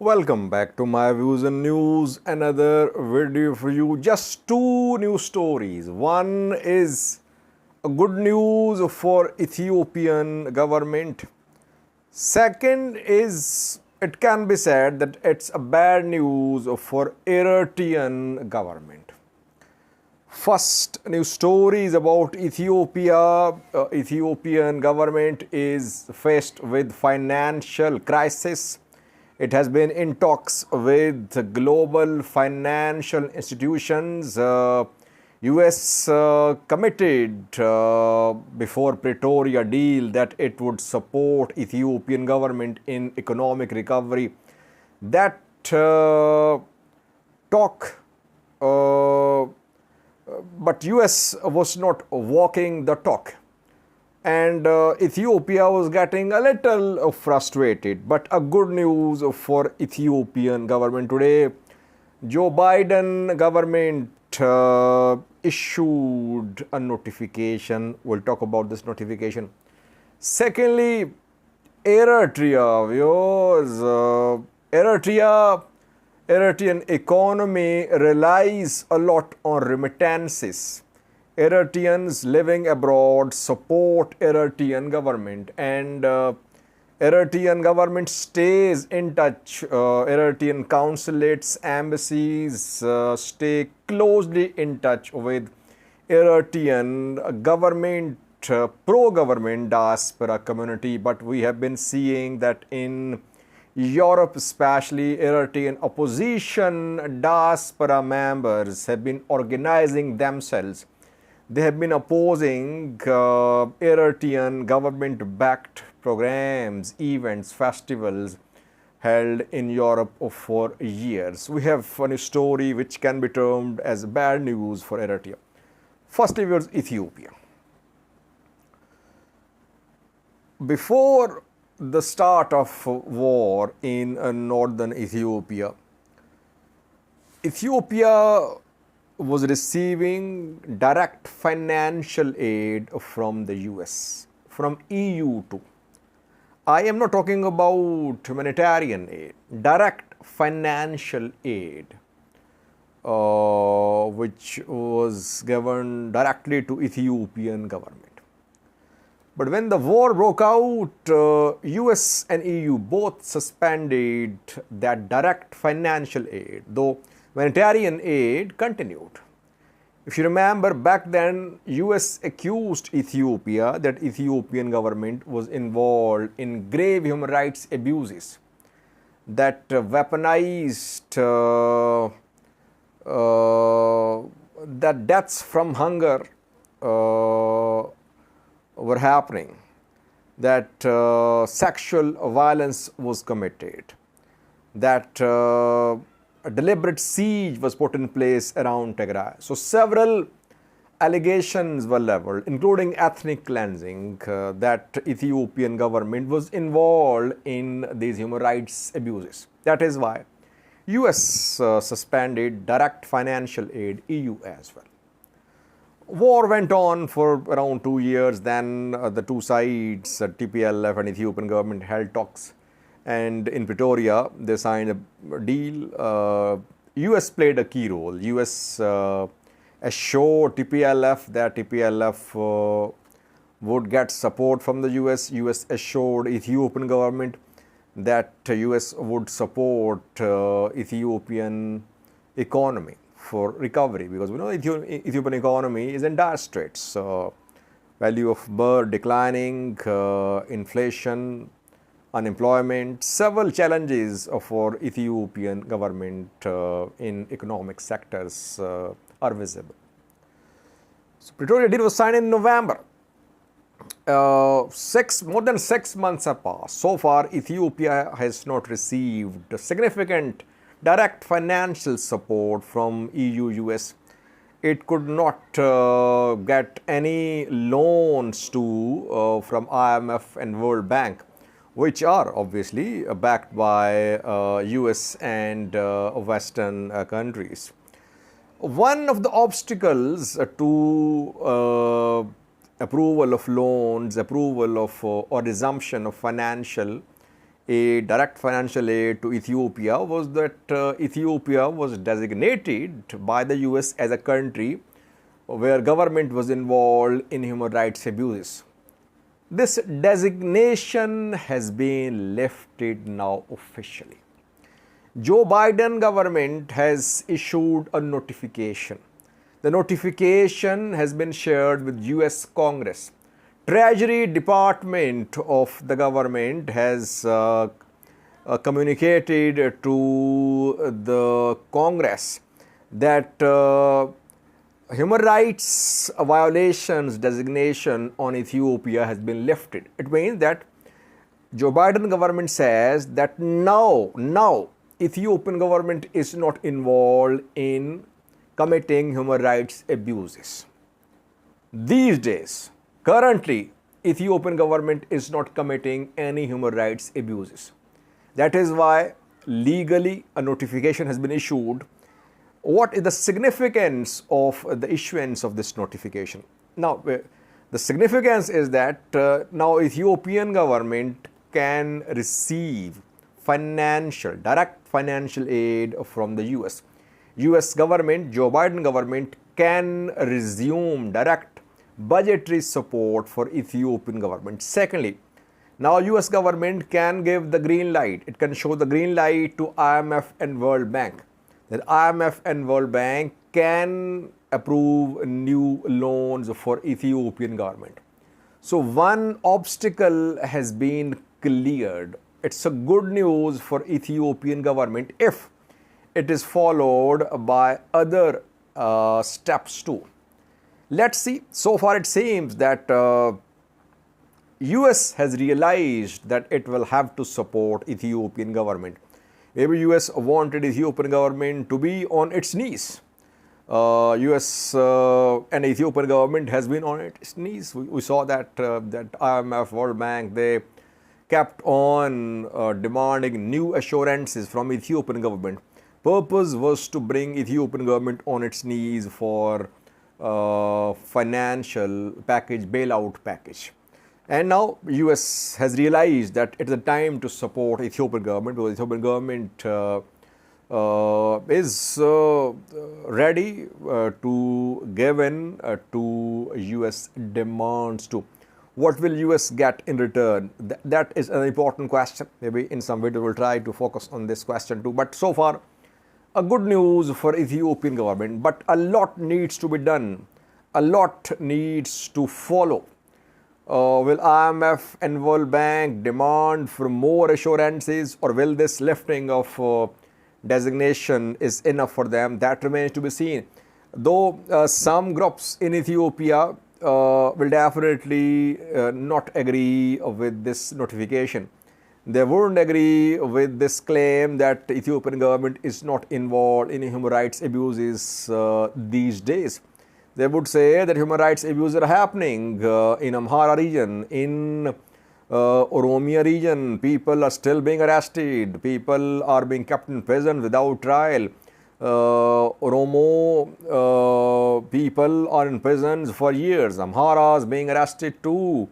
Welcome back to my views and news. Another video for you. Just two news stories. One is a good news for Ethiopian government. Second is it can be said that it's a bad news for Eritrean government. First news story is about Ethiopia. Ethiopian government is faced with financial crisis. It has been in talks with global financial institutions. US committed before Pretoria deal that it would support Ethiopian government in economic recovery. That talk, but US was not walking the talk. And Ethiopia was getting a little frustrated. But a good news for Ethiopian government today, Joe Biden government issued a notification. We'll talk about this notification. Secondly, Eritrea, viewers, Eritrean economy relies a lot on remittances. Eritreans living abroad support Eritrean government, and Eritrean government stays in touch. Eritrean consulates, embassies stay closely in touch with Eritrean government, pro-government diaspora community. But we have been seeing that in Europe, especially, Eritrean opposition diaspora members have been organizing themselves. They have been opposing Eritrean government-backed programs, events, festivals held in Europe for years. We have a story which can be termed as bad news for Eritrea. Firstly, was Ethiopia. Before the start of war in northern Ethiopia, Ethiopia was receiving direct financial aid from the US, from EU too. I am not talking about humanitarian aid, direct financial aid, which was given directly to Ethiopian government. But when the war broke out, US and EU both suspended that direct financial aid, though humanitarian aid continued. If you remember, back then, US accused Ethiopia that Ethiopian government was involved in grave human rights abuses, that weaponized, that deaths from hunger were happening, that sexual violence was committed, that a deliberate siege was put in place around Tigray. So several allegations were leveled, including ethnic cleansing, that Ethiopian government was involved in these human rights abuses. That is why US suspended direct financial aid, EU as well. War went on for around 2 years. Then the two sides, TPLF and Ethiopian government, held talks. And in Pretoria, they signed a deal. US played a key role. US assured TPLF that TPLF would get support from the US. US assured Ethiopian government that US would support Ethiopian economy for recovery, because we know Ethiopian economy is in dire straits. Value of birth declining, inflation, unemployment, several challenges for Ethiopian government in economic sectors are visible. So Pretoria deal was signed in November. More than 6 months have passed. So far, Ethiopia has not received significant direct financial support from EU, US. It could not get any loans from IMF and World Bank, which are obviously backed by US and Western countries. One of the obstacles to approval of loans, approval of or resumption of financial a direct financial aid to Ethiopia was that Ethiopia was designated by the US as a country where government was involved in human rights abuses. This designation has been lifted now officially. Joe Biden government has issued a notification. The notification has been shared with US Congress. Treasury Department of the government has communicated to the Congress that human rights violations designation on Ethiopia has been lifted. It means that Joe Biden government says that now Ethiopian government is not involved in committing human rights abuses. These days, currently, Ethiopian government is not committing any human rights abuses. That is why legally a notification has been issued. What is the significance of the issuance of this notification? Now, the significance is that now Ethiopian government can receive direct financial aid from the US. US government, Joe Biden government can resume direct budgetary support for Ethiopian government. Secondly, now US government can give the green light. It can show the green light to IMF and World Bank. That IMF and World Bank can approve new loans for Ethiopian government. So one obstacle has been cleared. It's a good news for Ethiopian government if it is followed by other steps too. Let's see. So far it seems that US has realized that it will have to support Ethiopian government. Maybe US wanted Ethiopian government to be on its knees. US and Ethiopian government has been on its knees. We saw that that IMF, World Bank, they kept on demanding new assurances from Ethiopian government. Purpose was to bring Ethiopian government on its knees for financial package, bailout package. And now US has realized that it's the time to support Ethiopian government because Ethiopian government is ready to give in to US demands too. What will US get in return? That is an important question. Maybe in some video we'll try to focus on this question too. But so far, a good news for Ethiopian government. But a lot needs to be done. A lot needs to follow. Will IMF and World Bank demand for more assurances, or will this lifting of designation is enough for them? That remains to be seen. Though some groups in Ethiopia will definitely not agree with this notification. They wouldn't agree with this claim that Ethiopian government is not involved in human rights abuses these days. They would say that human rights abuses are happening in Amhara region, in Oromia region. People are still being arrested. People are being kept in prison without trial. Oromo people are in prisons for years. Amharas being arrested too.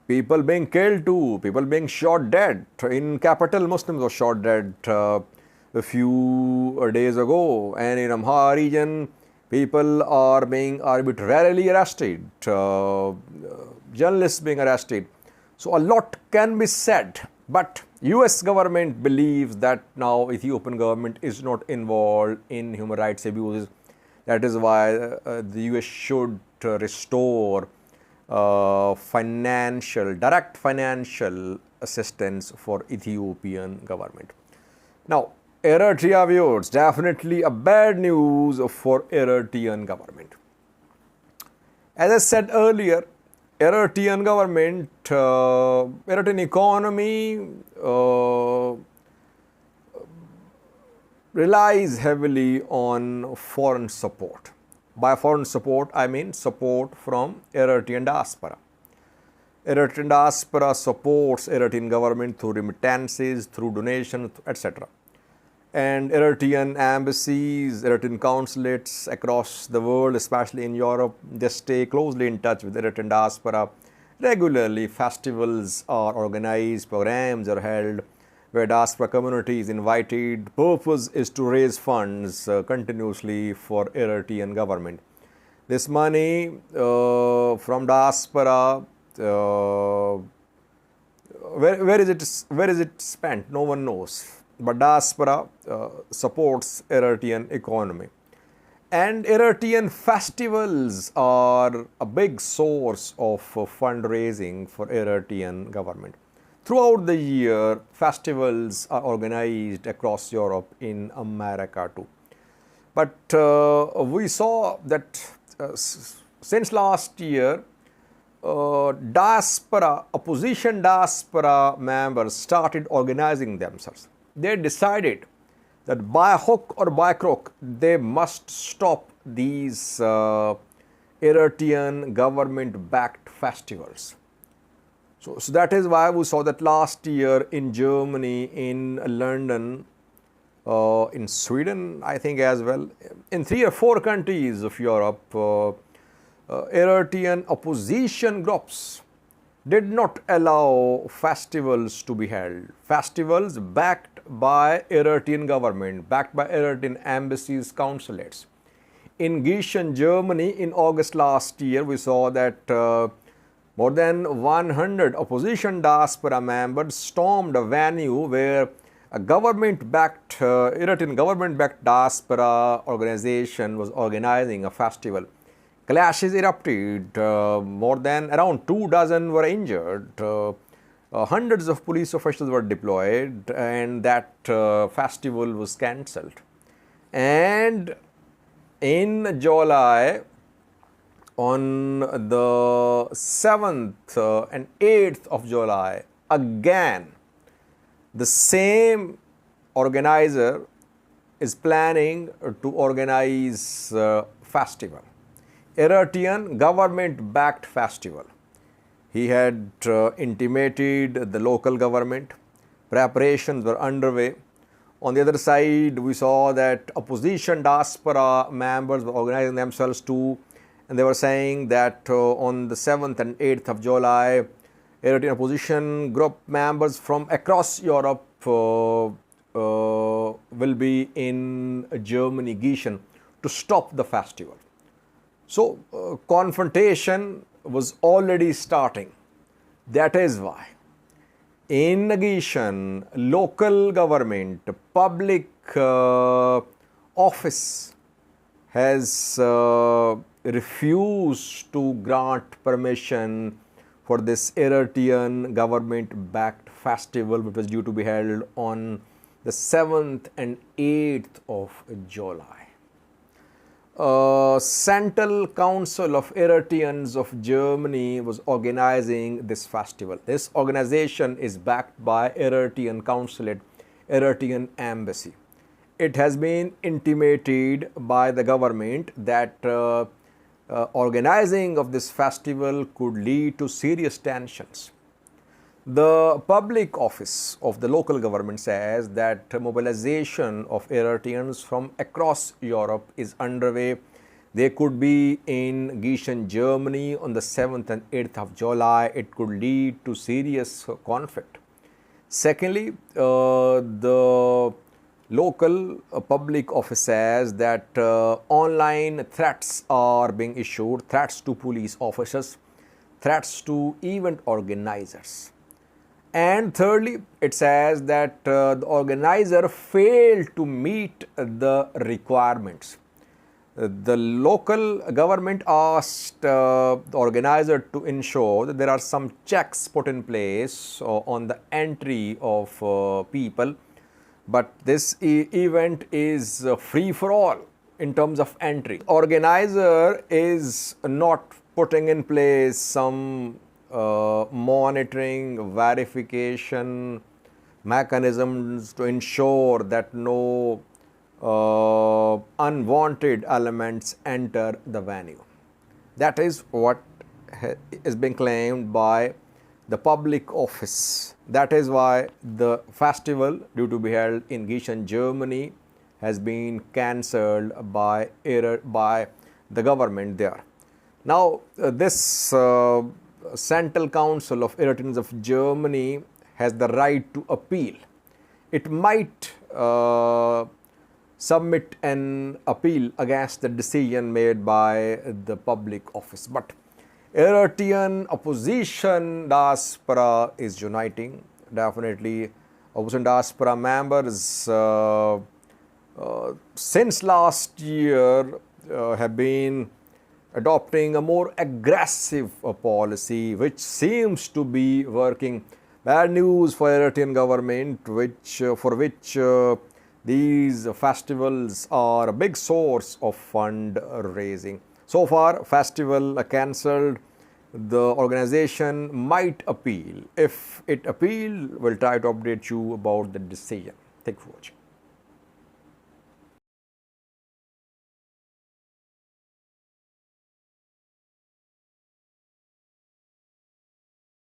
People being killed too. People being shot dead. In capital, Muslims were shot dead a few days ago. And in Amhara region, people are being arbitrarily arrested. Journalists being arrested. So a lot can be said. But US government believes that now Ethiopian government is not involved in human rights abuses. That is why the US should restore direct financial assistance for Ethiopian government. Now, Eritrea viewers, definitely a bad news for Eritrean government. As I said earlier, Eritrean government, Eritrean economy relies heavily on foreign support. By foreign support, I mean support from Eritrean diaspora. Eritrean diaspora supports Eritrean government through remittances, through donations, etc. And Eritrean embassies, Eritrean consulates across the world, especially in Europe, they stay closely in touch with Eritrean diaspora. Regularly, festivals are organized, programs are held. where diaspora community is invited. Purpose is to raise funds continuously for Eritrean government. This money from diaspora, where is it spent? No one knows. But diaspora supports Eritrean economy. And Eritrean festivals are a big source of fundraising for Eritrean government. Throughout the year, festivals are organized across Europe, in America too. But we saw that since last year, opposition diaspora members started organizing themselves. They decided that by hook or by crook, they must stop these Eritrean government-backed festivals. So that is why we saw that last year in Germany, in London, in Sweden, I think as well, in 3 or 4 countries of Europe, Eritrean opposition groups did not allow festivals to be held. Festivals backed by Eritrean government, backed by Eritrean embassies, consulates. In Gießen, Germany, in August last year, we saw that more than 100 opposition diaspora members stormed a venue where a government-backed, Eritrean government-backed diaspora organization was organizing a festival. Clashes erupted, more than around 24 were injured, hundreds of police officials were deployed, and that festival was cancelled. And in July, on the 7th and 8th of July, again, the same organizer is planning to organize festival. Eritrean government-backed festival. He had intimated the local government. Preparations were underway. On the other side, we saw that opposition diaspora members were organizing themselves too, and they were saying that on the 7th and 8th of July, Eritrean opposition group members from across Europe will be in Germany, Gießen, to stop the festival. So, confrontation was already starting. That is why in Gießen, local government, public office has refused to grant permission for this Eritrean government-backed festival, which was due to be held on the 7th and 8th of July. Central Council of Eritreans of Germany was organizing this festival. This organization is backed by Eritrean Consulate, Eritrean Embassy. It has been intimated by the government that organizing of this festival could lead to serious tensions. The public office of the local government says that mobilization of Eritreans from across Europe is underway. They could be in Gießen, Germany on the 7th and 8th of July. It could lead to serious conflict. Secondly, the local public office says that online threats are being issued, threats to police officers, threats to event organizers. And thirdly, it says that the organizer failed to meet the requirements. The local government asked the organizer to ensure that there are some checks put in place on the entry of people, but this event is free for all in terms of entry. Organizer is not putting in place some monitoring, verification mechanisms to ensure that no unwanted elements enter the venue. That is what is being claimed by the public office. That is why the festival, due to be held in Gießen, Germany, has been cancelled by the government there. Now, this Central Council of Eritreans of Germany has the right to appeal. it might submit an appeal against the decision made by the public office. But Eritrean opposition diaspora is uniting. Definitely, opposition diaspora members since last year have been adopting a more aggressive policy, which seems to be working. Bad news for Eritrean government, for which these festivals are a big source of fund raising. So far, festival cancelled. The organization might appeal. If it appeal, we'll try to update you about the decision. Thank you for watching.